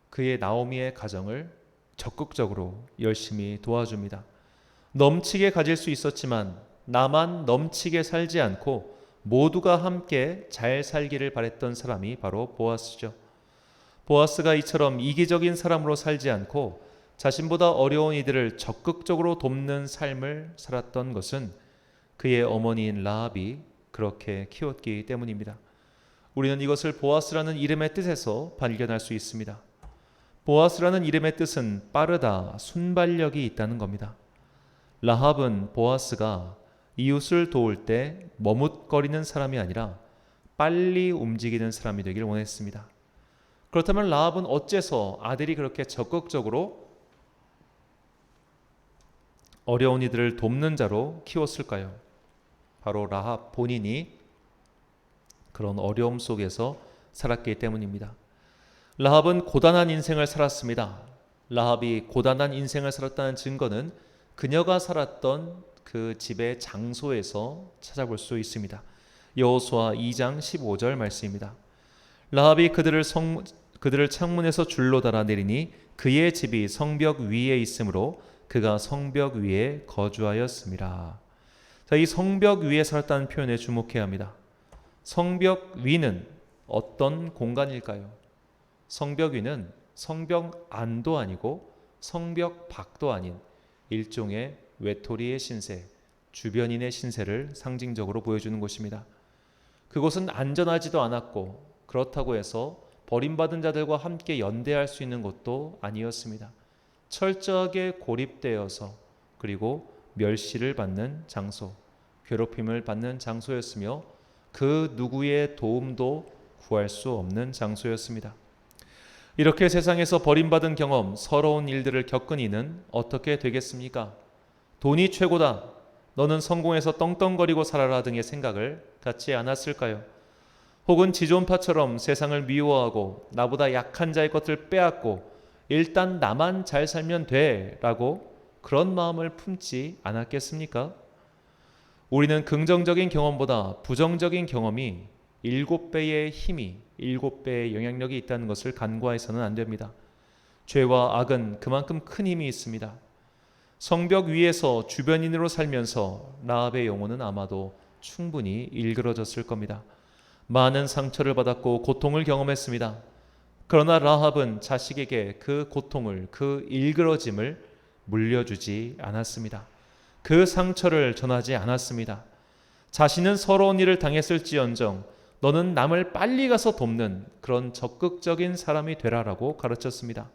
그의 나오미의 가정을 적극적으로 열심히 도와줍니다. 넘치게 가질 수 있었지만 나만 넘치게 살지 않고 모두가 함께 잘 살기를 바랬던 사람이 바로 보아스죠. 보아스가 이처럼 이기적인 사람으로 살지 않고 자신보다 어려운 이들을 적극적으로 돕는 삶을 살았던 것은 그의 어머니인 라합이 그렇게 키웠기 때문입니다. 우리는 이것을 보아스라는 이름의 뜻에서 발견할 수 있습니다. 보아스라는 이름의 뜻은 빠르다, 순발력이 있다는 겁니다. 라합은 보아스가 이웃을 도울 때 머뭇거리는 사람이 아니라 빨리 움직이는 사람이 되길 원했습니다. 그렇다면 라합은 어째서 아들이 그렇게 적극적으로 어려운 이들을 돕는 자로 키웠을까요? 바로 라합 본인이 그런 어려움 속에서 살았기 때문입니다. 라합은 고단한 인생을 살았습니다. 라합이 고단한 인생을 살았다는 증거는 그녀가 살았던 그 집의 장소에서 찾아볼 수 있습니다. 여호수아 2장 15절 말씀입니다. 라합이 그들을 창문에서 줄로 달아 내리니 그의 집이 성벽 위에 있으므로 그가 성벽 위에 거주하였습니다. 자, 이 성벽 위에 살았다는 표현에 주목해야 합니다. 성벽 위는 어떤 공간일까요? 성벽 위는 성벽 안도 아니고 성벽 밖도 아닌 일종의 외톨이의 신세, 주변인의 신세를 상징적으로 보여주는 곳입니다. 그곳은 안전하지도 않았고 그렇다고 해서 버림받은 자들과 함께 연대할 수 있는 곳도 아니었습니다. 철저하게 고립되어서 그리고 멸시를 받는 장소, 괴롭힘을 받는 장소였으며 그 누구의 도움도 구할 수 없는 장소였습니다. 이렇게 세상에서 버림받은 경험, 서러운 일들을 겪은 이는 어떻게 되겠습니까? 돈이 최고다, 너는 성공해서 떵떵거리고 살아라 등의 생각을 갖지 않았을까요? 혹은 지존파처럼 세상을 미워하고 나보다 약한 자의 것을 빼앗고 일단 나만 잘 살면 돼 라고 그런 마음을 품지 않았겠습니까? 우리는 긍정적인 경험보다 부정적인 경험이 7배의 힘이, 7배의 영향력이 있다는 것을 간과해서는 안 됩니다. 죄와 악은 그만큼 큰 힘이 있습니다. 성벽 위에서 주변인으로 살면서 라합의 영혼은 아마도 충분히 일그러졌을 겁니다. 많은 상처를 받았고 고통을 경험했습니다. 그러나 라합은 자식에게 그 고통을, 그 일그러짐을 물려주지 않았습니다. 그 상처를 전하지 않았습니다. 자신은 서러운 일을 당했을지언정 너는 남을 빨리 가서 돕는 그런 적극적인 사람이 되라라고 가르쳤습니다.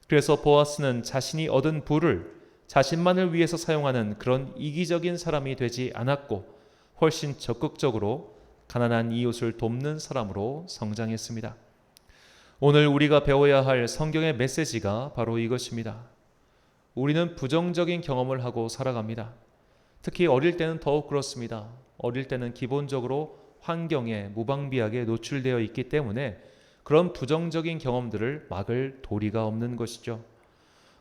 그래서 보아스는 자신이 얻은 부를 자신만을 위해서 사용하는 그런 이기적인 사람이 되지 않았고 훨씬 적극적으로 가난한 이웃을 돕는 사람으로 성장했습니다. 오늘 우리가 배워야 할 성경의 메시지가 바로 이것입니다. 우리는 부정적인 경험을 하고 살아갑니다. 특히 어릴 때는 더욱 그렇습니다. 어릴 때는 기본적으로 환경에 무방비하게 노출되어 있기 때문에 그런 부정적인 경험들을 막을 도리가 없는 것이죠.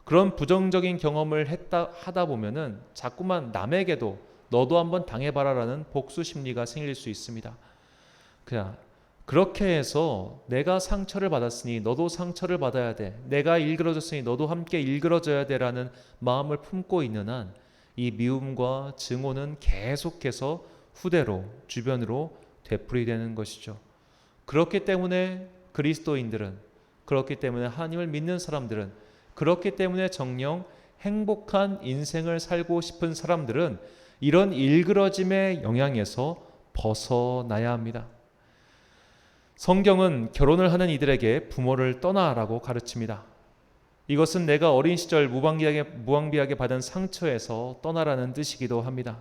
그런 부정적인 경험을 하다 보면은 자꾸만 남에게도 너도 한번 당해봐라라는 복수 심리가 생길 수 있습니다. 그냥 그렇게 해서 내가 상처를 받았으니 너도 상처를 받아야 돼. 내가 일그러졌으니 너도 함께 일그러져야 돼라는 마음을 품고 있는 한 이 미움과 증오는 계속해서 후대로 주변으로 되풀이되는 것이죠. 그렇기 때문에 그리스도인들은, 그렇기 때문에 하나님을 믿는 사람들은, 그렇기 때문에 정녕 행복한 인생을 살고 싶은 사람들은 이런 일그러짐의 영향에서 벗어나야 합니다. 성경은 결혼을 하는 이들에게 부모를 떠나라고 가르칩니다. 이것은 내가 어린 시절 무방비하게 받은 상처에서 떠나라는 뜻이기도 합니다.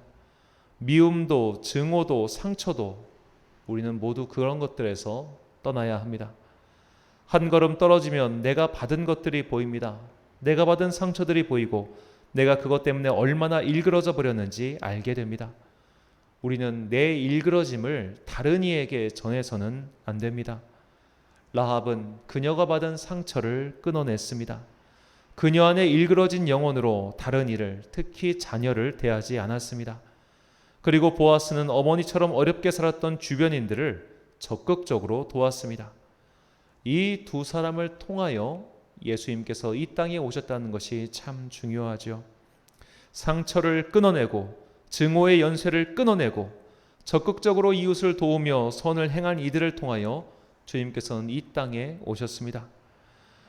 미움도 증오도 상처도 우리는 모두 그런 것들에서 떠나야 합니다. 한 걸음 떨어지면 내가 받은 것들이 보입니다. 내가 받은 상처들이 보이고 내가 그것 때문에 얼마나 일그러져 버렸는지 알게 됩니다. 우리는 내 일그러짐을 다른 이에게 전해서는 안 됩니다. 라합은 그녀가 받은 상처를 끊어냈습니다. 그녀 안에 일그러진 영혼으로 다른 이를, 특히 자녀를 대하지 않았습니다. 그리고 보아스는 어머니처럼 어렵게 살았던 주변인들을 적극적으로 도왔습니다. 이 두 사람을 통하여 예수님께서 이 땅에 오셨다는 것이 참 중요하죠. 상처를 끊어내고 증오의 연쇄를 끊어내고 적극적으로 이웃을 도우며 선을 행한 이들을 통하여 주님께서는 이 땅에 오셨습니다.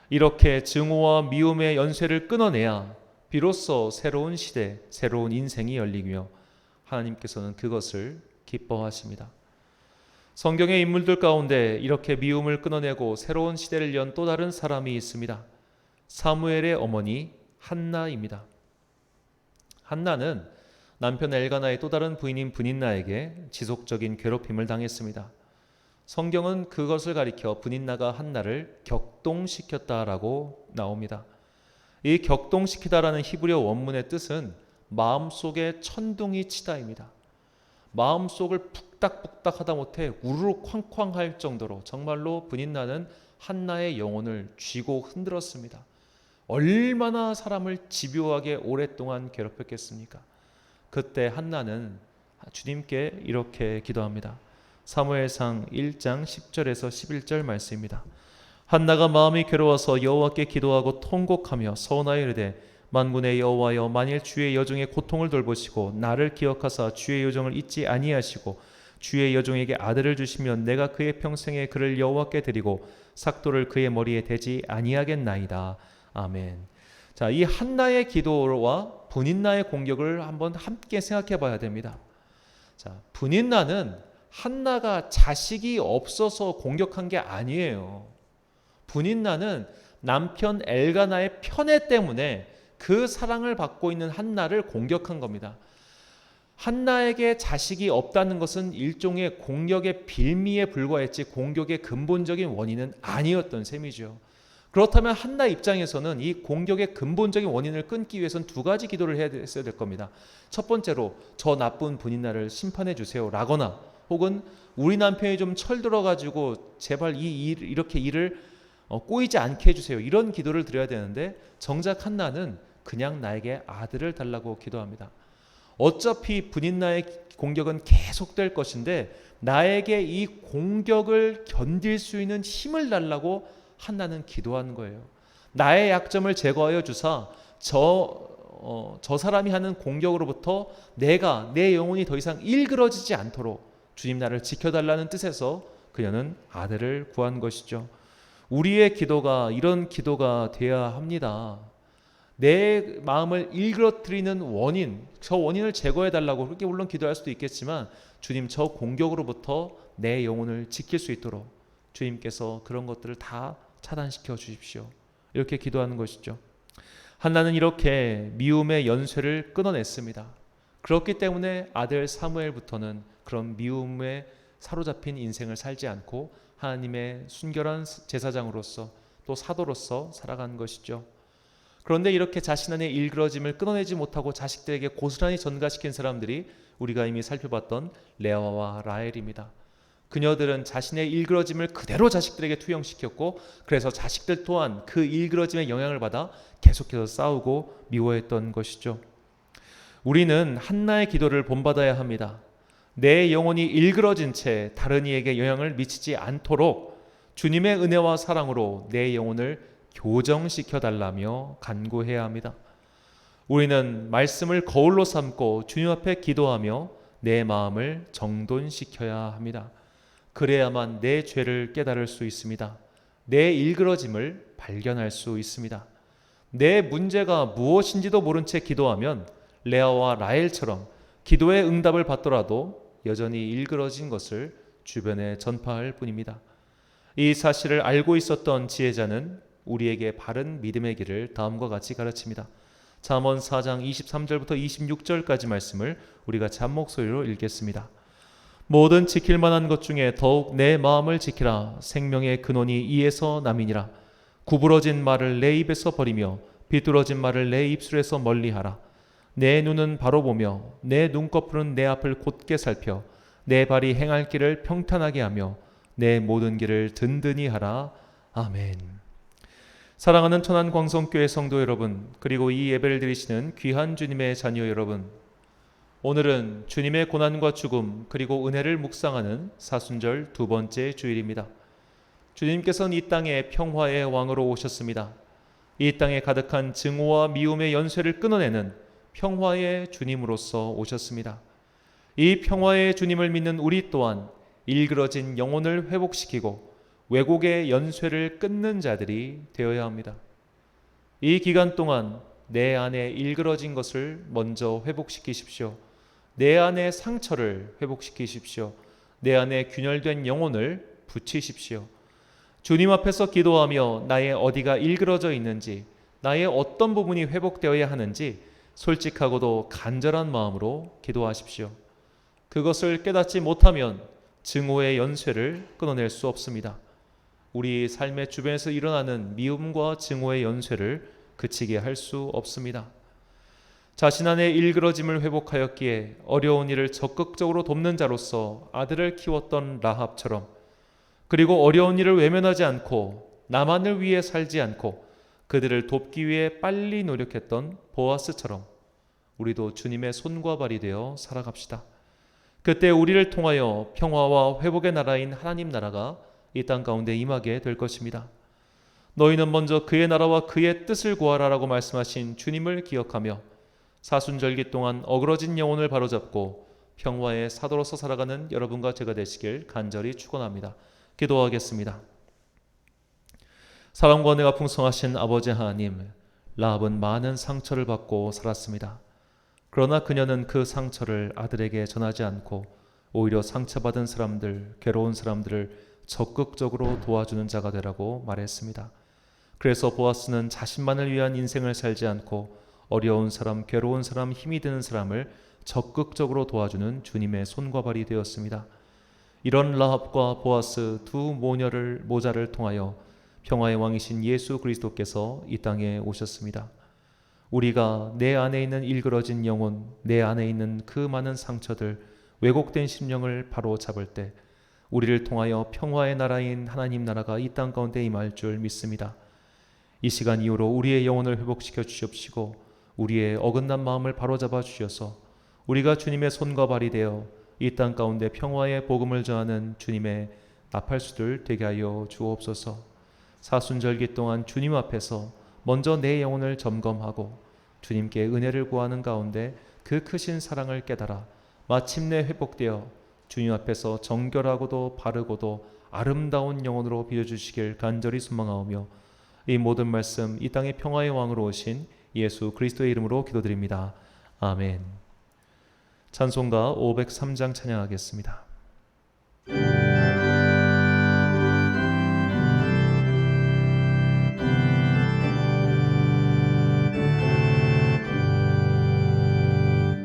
이렇게 증오와 미움의 연쇄를 끊어내야 비로소 새로운 시대, 새로운 인생이 열리며 하나님께서는 그것을 기뻐하십니다. 성경의 인물들 가운데 이렇게 미움을 끊어내고 새로운 시대를 연 또 다른 사람이 있습니다. 사무엘의 어머니 한나입니다. 한나는 남편 엘가나의 또 다른 부인인 브닌나에게 지속적인 괴롭힘을 당했습니다. 성경은 그것을 가리켜 브닌나가 한나를 격동시켰다라고 나옵니다. 이 격동시키다라는 히브리어 원문의 뜻은 마음속에 천둥이 치다입니다. 마음속을 푹닥푹닥 하다 못해 우르르 쾅쾅 할 정도로 정말로 브닌나는 한나의 영혼을 쥐고 흔들었습니다. 얼마나 사람을 집요하게 오랫동안 괴롭혔겠습니까? 그때 한나는 주님께 이렇게 기도합니다. 사무엘상 1장 10절에서 11절 말씀입니다. 한나가 마음이 괴로워서 여호와께 기도하고 통곡하며 서원하여 이르되 만군의 여호와여, 만일 주의 여종의 고통을 돌보시고 나를 기억하사 주의 여종을 잊지 아니하시고 주의 여종에게 아들을 주시면 내가 그의 평생에 그를 여호와께 드리고 삭도를 그의 머리에 대지 아니하겠나이다. 아멘. 자, 이 한나의 기도와 브닌나의 공격을 한번 함께 생각해 봐야 됩니다. 자, 브닌나는 한나가 자식이 없어서 공격한 게 아니에요. 브닌나는 남편 엘가나의 편애 때문에 그 사랑을 받고 있는 한나를 공격한 겁니다. 한나에게 자식이 없다는 것은 일종의 공격의 빌미에 불과했지 공격의 근본적인 원인은 아니었던 셈이죠. 그렇다면 한나 입장에서는 이 공격의 근본적인 원인을 끊기 위해서는 두 가지 기도를 해야 될 겁니다. 첫 번째로 저 나쁜 브닌나를 심판해 주세요 라거나 혹은 우리 남편이 좀 철들어가지고 제발 이렇게 일을 꼬이지 않게 해주세요, 이런 기도를 드려야 되는데 정작 한나는 그냥 나에게 아들을 달라고 기도합니다. 어차피 브닌나의 공격은 계속될 것인데 나에게 이 공격을 견딜 수 있는 힘을 달라고 한나는 기도한 거예요. 나의 약점을 제거하여 주사 저 사람이 하는 공격으로부터 내 영혼이 더 이상 일그러지지 않도록 주님 나를 지켜달라는 뜻에서 그녀는 아들을 구한 것이죠. 우리의 기도가 이런 기도가 되어야 합니다. 내 마음을 일그러뜨리는 원인, 저 원인을 제거해달라고 그렇게 물론 기도할 수도 있겠지만 주님 저 공격으로부터 내 영혼을 지킬 수 있도록 주님께서 그런 것들을 다 차단시켜 주십시오. 이렇게 기도하는 것이죠. 한나는 이렇게 미움의 연쇄를 끊어냈습니다. 그렇기 때문에 아들 사무엘부터는 그런 미움에 사로잡힌 인생을 살지 않고 하나님의 순결한 제사장으로서 또 사도로서 살아간 것이죠. 그런데 이렇게 자신 안의 일그러짐을 끊어내지 못하고 자식들에게 고스란히 전가시킨 사람들이 우리가 이미 살펴봤던 레아와 라헬입니다. 그녀들은 자신의 일그러짐을 그대로 자식들에게 투영시켰고 그래서 자식들 또한 그 일그러짐의 영향을 받아 계속해서 싸우고 미워했던 것이죠. 우리는 한나의 기도를 본받아야 합니다. 내 영혼이 일그러진 채 다른 이에게 영향을 미치지 않도록 주님의 은혜와 사랑으로 내 영혼을 교정시켜 달라며 간구해야 합니다. 우리는 말씀을 거울로 삼고 주님 앞에 기도하며 내 마음을 정돈시켜야 합니다. 그래야만 내 죄를 깨달을 수 있습니다. 내 일그러짐을 발견할 수 있습니다. 내 문제가 무엇인지도 모른 채 기도하면 레아와 라헬처럼 기도의 응답을 받더라도 여전히 일그러진 것을 주변에 전파할 뿐입니다. 이 사실을 알고 있었던 지혜자는 우리에게 바른 믿음의 길을 다음과 같이 가르칩니다. 잠언 4장 23절부터 26절까지 말씀을 우리가 같이 한 목소리로 읽겠습니다. 모든 지킬 만한 것 중에 더욱 내 마음을 지키라. 생명의 근원이 이에서 남이니라. 구부러진 말을 내 입에서 버리며 비뚤어진 말을 내 입술에서 멀리하라. 내 눈은 바로 보며 내 눈꺼풀은 내 앞을 곧게 살펴 내 발이 행할 길을 평탄하게 하며 내 모든 길을 든든히 하라. 아멘. 사랑하는 천안광성교회 성도 여러분, 그리고 이 예배를 드리시는 귀한 주님의 자녀 여러분, 오늘은 주님의 고난과 죽음 그리고 은혜를 묵상하는 사순절 두 번째 주일입니다. 주님께서는 이 땅에 평화의 왕으로 오셨습니다. 이 땅에 가득한 증오와 미움의 연쇄를 끊어내는 평화의 주님으로서 오셨습니다. 이 평화의 주님을 믿는 우리 또한 일그러진 영혼을 회복시키고 왜곡의 연쇄를 끊는 자들이 되어야 합니다. 이 기간 동안 내 안에 일그러진 것을 먼저 회복시키십시오. 내 안의 상처를 회복시키십시오. 내 안에 균열된 영혼을 붙이십시오. 주님 앞에서 기도하며 나의 어디가 일그러져 있는지, 나의 어떤 부분이 회복되어야 하는지 솔직하고도 간절한 마음으로 기도하십시오. 그것을 깨닫지 못하면 증오의 연쇄를 끊어낼 수 없습니다. 우리 삶의 주변에서 일어나는 미움과 증오의 연쇄를 그치게 할 수 없습니다. 자신 안의 일그러짐을 회복하였기에 어려운 일을 적극적으로 돕는 자로서 아들을 키웠던 라합처럼, 그리고 어려운 일을 외면하지 않고 나만을 위해 살지 않고 그들을 돕기 위해 빨리 노력했던 보아스처럼 우리도 주님의 손과 발이 되어 살아갑시다. 그때 우리를 통하여 평화와 회복의 나라인 하나님 나라가 이 땅 가운데 임하게 될 것입니다. 너희는 먼저 그의 나라와 그의 뜻을 구하라라고 말씀하신 주님을 기억하며 사순절기 동안 어그러진 영혼을 바로잡고 평화의 사도로서 살아가는 여러분과 제가 되시길 간절히 축원합니다. 기도하겠습니다. 사랑과 은혜가 풍성하신 아버지 하나님, 라합은 많은 상처를 받고 살았습니다. 그러나 그녀는 그 상처를 아들에게 전하지 않고 오히려 상처받은 사람들, 괴로운 사람들을 적극적으로 도와주는 자가 되라고 말했습니다. 그래서 보아스는 자신만을 위한 인생을 살지 않고 어려운 사람, 괴로운 사람, 힘이 드는 사람을 적극적으로 도와주는 주님의 손과 발이 되었습니다. 이런 라합과 보아스 두 모자를 통하여 평화의 왕이신 예수 그리스도께서 이 땅에 오셨습니다. 우리가 내 안에 있는 일그러진 영혼, 내 안에 있는 그 많은 상처들, 왜곡된 심령을 바로 잡을 때 우리를 통하여 평화의 나라인 하나님 나라가 이 땅 가운데 임할 줄 믿습니다. 이 시간 이후로 우리의 영혼을 회복시켜 주시옵시고 우리의 어긋난 마음을 바로잡아 주셔서 우리가 주님의 손과 발이 되어 이 땅 가운데 평화의 복음을 전하는 주님의 나팔수들 되게 하여 주옵소서. 사순절기 동안 주님 앞에서 먼저 내 영혼을 점검하고 주님께 은혜를 구하는 가운데 그 크신 사랑을 깨달아 마침내 회복되어 주님 앞에서 정결하고도 바르고도 아름다운 영혼으로 빚어주시길 간절히 소망하오며 이 모든 말씀 이 땅의 평화의 왕으로 오신 예수 그리스도의 이름으로 기도드립니다. 아멘. 찬송가 503장 찬양하겠습니다.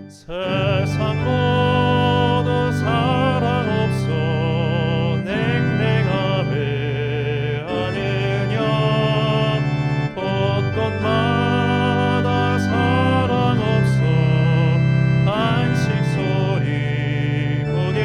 세상 모두 사랑 없어 냉랭함에 아느냐 곳곳마다 사랑 없어 단식 소리 곧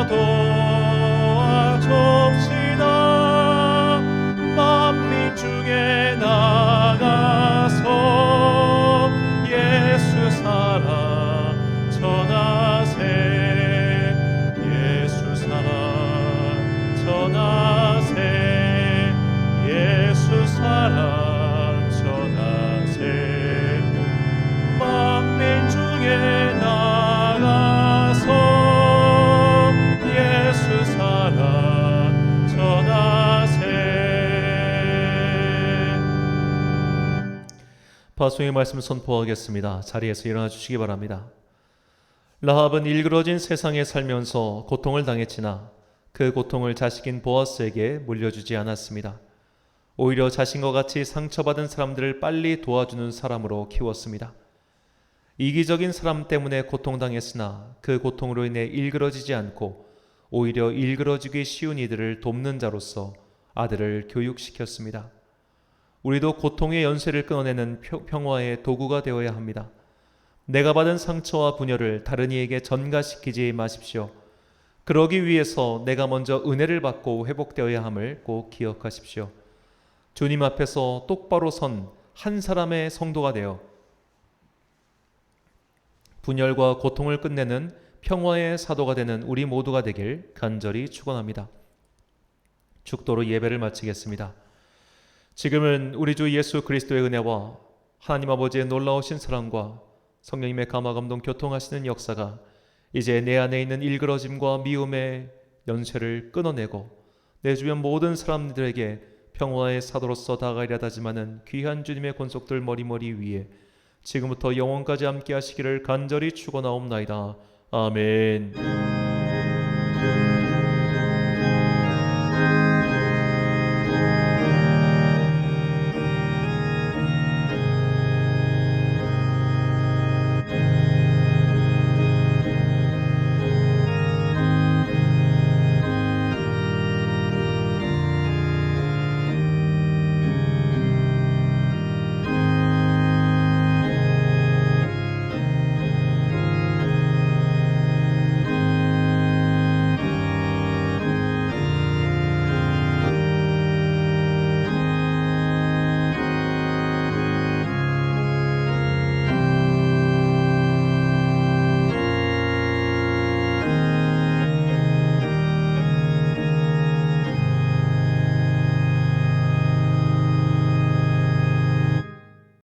도와줍시다. 만민 중에 나가서 예수 사랑 전하세. 예수 사랑 전하세. 예수 사랑 전하세. 만민 중에 나가서 예수 사랑 전하세. 파송의 말씀 선포하겠습니다. 자리에서 일어나 주시기 바랍니다. 라합은 일그러진 세상에 살면서 고통을 당했지나 그 고통을 자식인 보아스에게 물려주지 않았습니다. 오히려 자신과 같이 상처받은 사람들을 빨리 도와주는 사람으로 키웠습니다. 이기적인 사람 때문에 고통당했으나 그 고통으로 인해 일그러지지 않고 오히려 일그러지기 쉬운 이들을 돕는 자로서 아들을 교육시켰습니다. 우리도 고통의 연쇄를 끊어내는 평화의 도구가 되어야 합니다. 내가 받은 상처와 분열을 다른 이에게 전가시키지 마십시오. 그러기 위해서 내가 먼저 은혜를 받고 회복되어야 함을 꼭 기억하십시오. 주님 앞에서 똑바로 선 한 사람의 성도가 되어 분열과 고통을 끝내는 평화의 사도가 되는 우리 모두가 되길 간절히 축원합니다. 축도로 예배를 마치겠습니다. 지금은 우리 주 예수 그리스도의 은혜와 하나님 아버지의 놀라우신 사랑과 성령님의 감화 감동 교통하시는 역사가 이제 내 안에 있는 일그러짐과 미움의 연쇄를 끊어내고 내 주변 모든 사람들에게 평화의 사도로서 다가가리하다지만은 귀한 주님의 권속들 머리머리 위에 지금부터 영원까지 함께 하시기를 간절히 축원하옵나이다. 아멘.